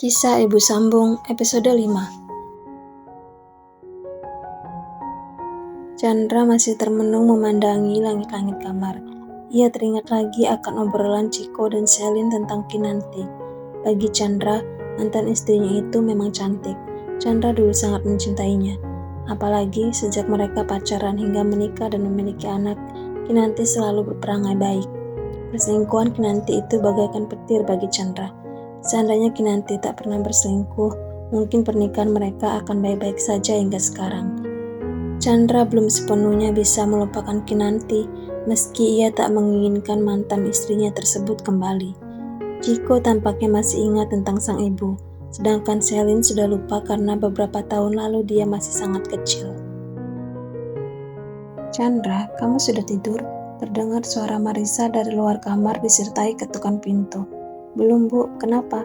Kisah Ibu Sambung episode 5. Chandra masih termenung memandangi langit-langit kamar. Ia teringat lagi akan obrolan Ciko dan Selin tentang Kinanti. Bagi Chandra, mantan istrinya itu memang cantik. Chandra dulu sangat mencintainya. Apalagi sejak mereka pacaran hingga menikah dan memiliki anak, Kinanti selalu berperangai baik. Perselingkuhan Kinanti itu bagaikan petir bagi Chandra. Seandainya Kinanti tak pernah berselingkuh, mungkin pernikahan mereka akan baik-baik saja hingga sekarang. Chandra belum sepenuhnya bisa melupakan Kinanti, meski ia tak menginginkan mantan istrinya tersebut kembali. Ciko tampaknya masih ingat tentang sang ibu, sedangkan Selin sudah lupa karena beberapa tahun lalu dia masih sangat kecil. "Chandra, kamu sudah tidur?" Terdengar suara Marisa dari luar kamar disertai ketukan pintu. "Belum, Bu. Kenapa?"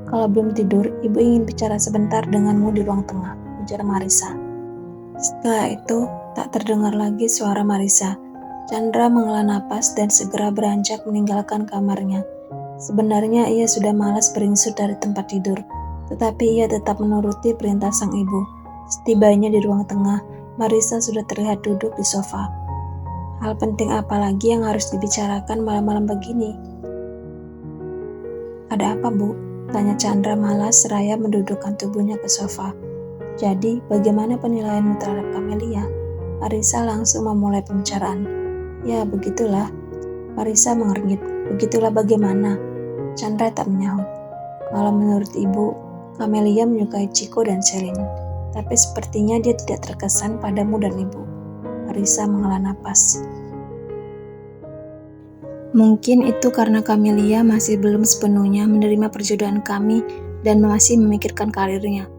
"Kalau belum tidur, Ibu ingin bicara sebentar denganmu di ruang tengah," ujar Marisa. Setelah itu, tak terdengar lagi suara Marisa. Chandra menghela napas dan segera beranjak meninggalkan kamarnya. Sebenarnya ia sudah malas beringsut dari tempat tidur, tetapi ia tetap menuruti perintah sang ibu. Setibanya di ruang tengah, Marisa sudah terlihat duduk di sofa. "Hal penting apa lagi yang harus dibicarakan malam-malam begini?" "Ada apa, Bu?" tanya Chandra malas seraya mendudukkan tubuhnya ke sofa. "Jadi, bagaimana penilaianmu terhadap Camelia?" Marisa langsung memulai pembicaraan. "Ya, begitulah." Marisa mengernyit. "Begitulah bagaimana?" Chandra tak menyahut. "Kalau menurut Ibu, Camelia menyukai Ciko dan Selin, tapi sepertinya dia tidak terkesan padamu dan Ibu." Marisa menghela napas. "Mungkin itu karena Camelia masih belum sepenuhnya menerima perjodohan kami dan masih memikirkan karirnya.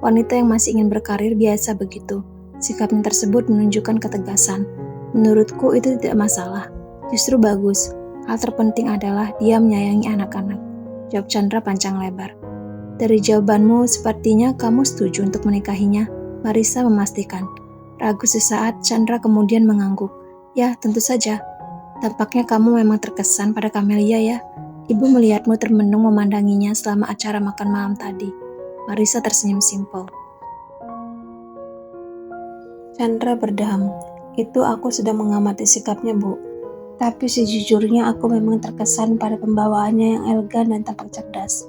Wanita yang masih ingin berkarir biasa begitu. Sikapnya tersebut menunjukkan ketegasan. Menurutku itu tidak masalah. Justru bagus. Hal terpenting adalah dia menyayangi anak-anak," jawab Chandra panjang lebar. "Dari jawabanmu, sepertinya kamu setuju untuk menikahinya," Marisa memastikan. Ragu sesaat, Chandra kemudian mengangguk. "Ya, tentu saja. Tampaknya kamu memang terkesan pada Camelia ya. Ibu melihatmu termenung memandanginya selama acara makan malam tadi." Marisa tersenyum simpel. Chandra berdeham. "Itu aku sudah mengamati sikapnya, Bu. Tapi sejujurnya aku memang terkesan pada pembawaannya yang elegan dan tampak cerdas."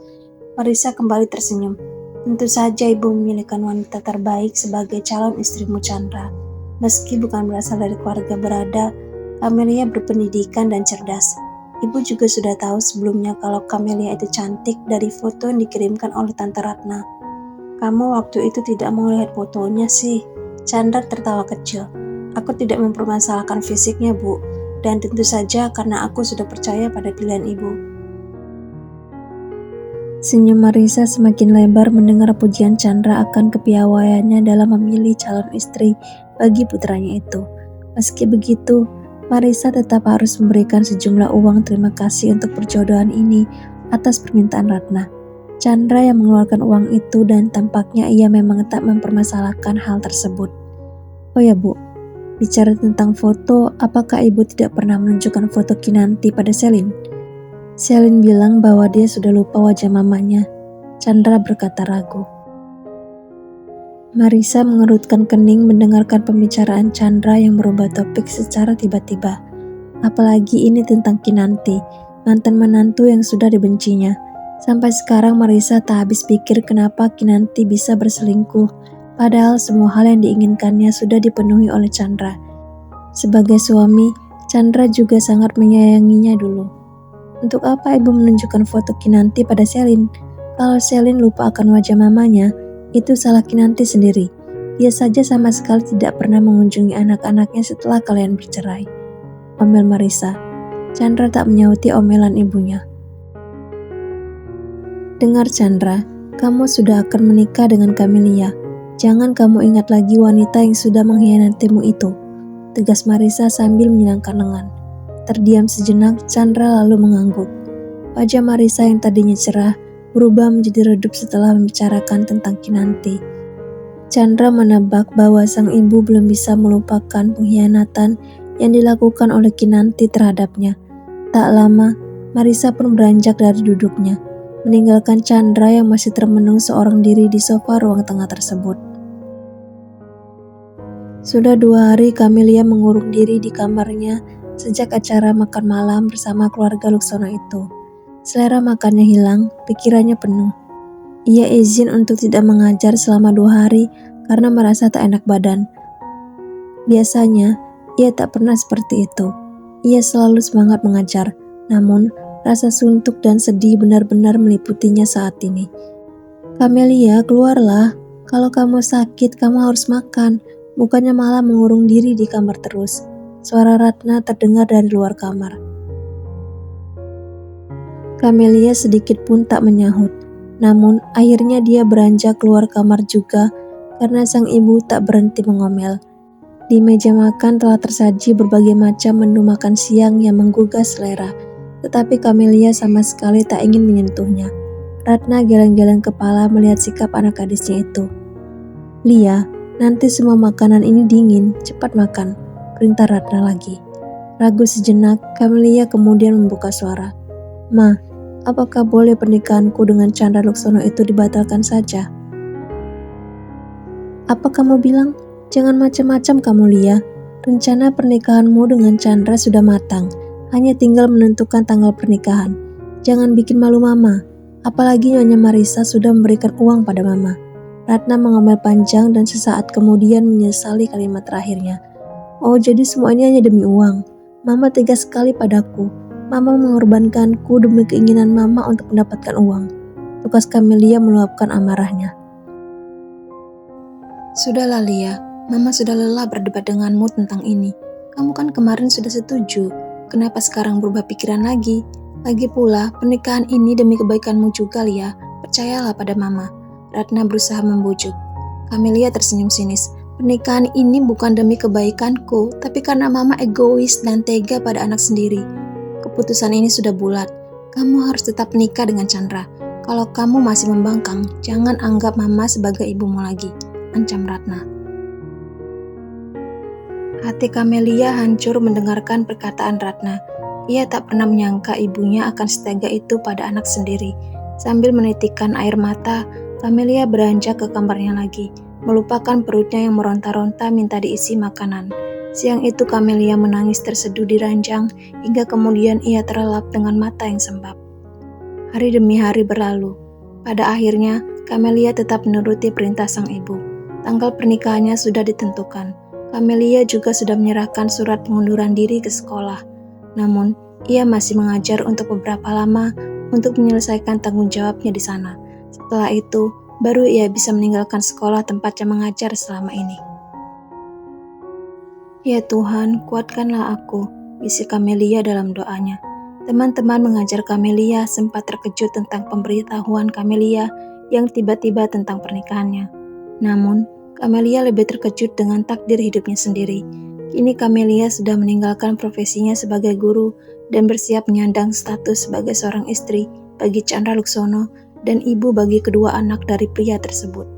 Marisa kembali tersenyum. "Tentu saja Ibu memilihkan wanita terbaik sebagai calon istrimu, Chandra. Meski bukan berasal dari keluarga berada, Camelia berpendidikan dan cerdas. Ibu juga sudah tahu sebelumnya kalau Camelia itu cantik dari foto yang dikirimkan oleh Tante Ratna." "Kamu waktu itu tidak mau lihat fotonya sih?" Chandra tertawa kecil. "Aku tidak mempermasalahkan fisiknya, Bu, dan tentu saja karena aku sudah percaya pada pilihan Ibu." Senyum Marisa semakin lebar mendengar pujian Chandra akan kepiawaiannya dalam memilih calon istri bagi putranya itu. Meski begitu, Marisa tetap harus memberikan sejumlah uang terima kasih untuk perjodohan ini atas permintaan Ratna. Chandra yang mengeluarkan uang itu dan tampaknya ia memang tak mempermasalahkan hal tersebut. "Oh ya, Bu, bicara tentang foto, apakah Ibu tidak pernah menunjukkan foto Kinanti pada Selin?" Selin bilang bahwa dia sudah lupa wajah mamanya. Chandra berkata ragu. Marisa mengerutkan kening mendengarkan pembicaraan Chandra yang merubah topik secara tiba-tiba. Apalagi ini tentang Kinanti, mantan menantu yang sudah dibencinya. Sampai sekarang Marisa tak habis pikir kenapa Kinanti bisa berselingkuh, padahal semua hal yang diinginkannya sudah dipenuhi oleh Chandra. Sebagai suami, Chandra juga sangat menyayanginya dulu. Untuk apa Ibu menunjukkan foto Kinanti pada Selin? Kalau Selin lupa akan wajah mamanya, itu salah Kinanti sendiri. Dia saja sama sekali tidak pernah mengunjungi anak-anaknya setelah kalian bercerai, omel Marisa. Chandra tak menyauti omelan ibunya. "Dengar Chandra, kamu sudah akan menikah dengan Camelia. Jangan kamu ingat lagi wanita yang sudah mengkhianatimu itu," tegas Marisa sambil menyilangkan lengan. Terdiam sejenak, Chandra lalu mengangguk. Wajah Marisa yang tadinya cerah berubah menjadi redup setelah membicarakan tentang Kinanti. Chandra menebak bahwa sang ibu belum bisa melupakan pengkhianatan yang dilakukan oleh Kinanti terhadapnya. Tak lama, Marisa pun beranjak dari duduknya. meninggalkan Chandra yang masih termenung seorang diri di sofa ruang tengah tersebut. Sudah 2 hari Camelia mengurung diri di kamarnya sejak acara makan malam bersama keluarga Luksono itu. Selera makannya hilang, pikirannya penuh. Ia izin untuk tidak mengajar selama 2 hari karena merasa tak enak badan. Biasanya, ia tak pernah seperti itu. Ia selalu semangat mengajar, namun rasa suntuk dan sedih benar-benar meliputinya saat ini. Camelia, keluarlah. Kalau kamu sakit, kamu harus makan. Bukannya malah mengurung diri di kamar terus. Suara Ratna terdengar dari luar kamar. Camelia sedikit pun tak menyahut. Namun, akhirnya dia beranjak keluar kamar juga karena sang ibu tak berhenti mengomel. Di meja makan telah tersaji berbagai macam menu makan siang yang menggugah selera, tetapi Camelia sama sekali tak ingin menyentuhnya. Ratna geleng-geleng kepala melihat sikap anak gadisnya itu. "Lia, nanti semua makanan ini dingin, cepat makan," perintah Ratna lagi. Ragu sejenak, Camelia kemudian membuka suara. "Ma, apakah boleh pernikahanku dengan Chandra Luksono itu dibatalkan saja?" "Apa kamu bilang? Jangan macam-macam kamu, Lia. Rencana pernikahanmu dengan Chandra sudah matang. Hanya tinggal menentukan tanggal pernikahan. Jangan bikin malu Mama. Apalagi Nyonya Marisa sudah memberikan uang pada Mama." Ratna mengomel panjang dan sesaat kemudian menyesali kalimat terakhirnya. "Oh, jadi semua ini hanya demi uang. Mama tega sekali padaku. Mama mengorbankanku demi keinginan Mama untuk mendapatkan uang." Tukas Camelia meluapkan amarahnya. "Sudahlah Lia, Mama sudah lelah berdebat denganmu tentang ini. Kamu kan kemarin sudah setuju. Kenapa sekarang berubah pikiran lagi? Lagi pula, pernikahan ini demi kebaikanmu juga, Lia. Percayalah pada Mama." Ratna berusaha membujuk. Camelia tersenyum sinis. "Pernikahan ini bukan demi kebaikanku, tapi karena Mama egois dan tega pada anak sendiri. Keputusan ini sudah bulat. Kamu harus tetap menikah dengan Chandra. Kalau kamu masih membangkang, jangan anggap Mama sebagai ibumu lagi," ancam Ratna. Hati Camelia hancur mendengarkan perkataan Ratna. Ia tak pernah menyangka ibunya akan setega itu pada anak sendiri. Sambil menitikkan air mata, Camelia beranjak ke kamarnya lagi, melupakan perutnya yang meronta-ronta minta diisi makanan. Siang itu Camelia menangis terseduh di ranjang, hingga kemudian ia terlelap dengan mata yang sembab. Hari demi hari berlalu. Pada akhirnya, Camelia tetap menuruti perintah sang ibu. Tanggal pernikahannya sudah ditentukan. Camelia juga sudah menyerahkan surat pengunduran diri ke sekolah. Namun, ia masih mengajar untuk beberapa lama untuk menyelesaikan tanggung jawabnya di sana. Setelah itu, baru ia bisa meninggalkan sekolah tempatnya mengajar selama ini. "Ya Tuhan, kuatkanlah aku," bisik Camelia dalam doanya. Teman-teman mengajar Camelia sempat terkejut tentang pemberitahuan Camelia yang tiba-tiba tentang pernikahannya. Namun, Camelia lebih terkejut dengan takdir hidupnya sendiri. Kini Camelia sudah meninggalkan profesinya sebagai guru dan bersiap menyandang status sebagai seorang istri bagi Chandra Luksono dan ibu bagi kedua anak dari pria tersebut.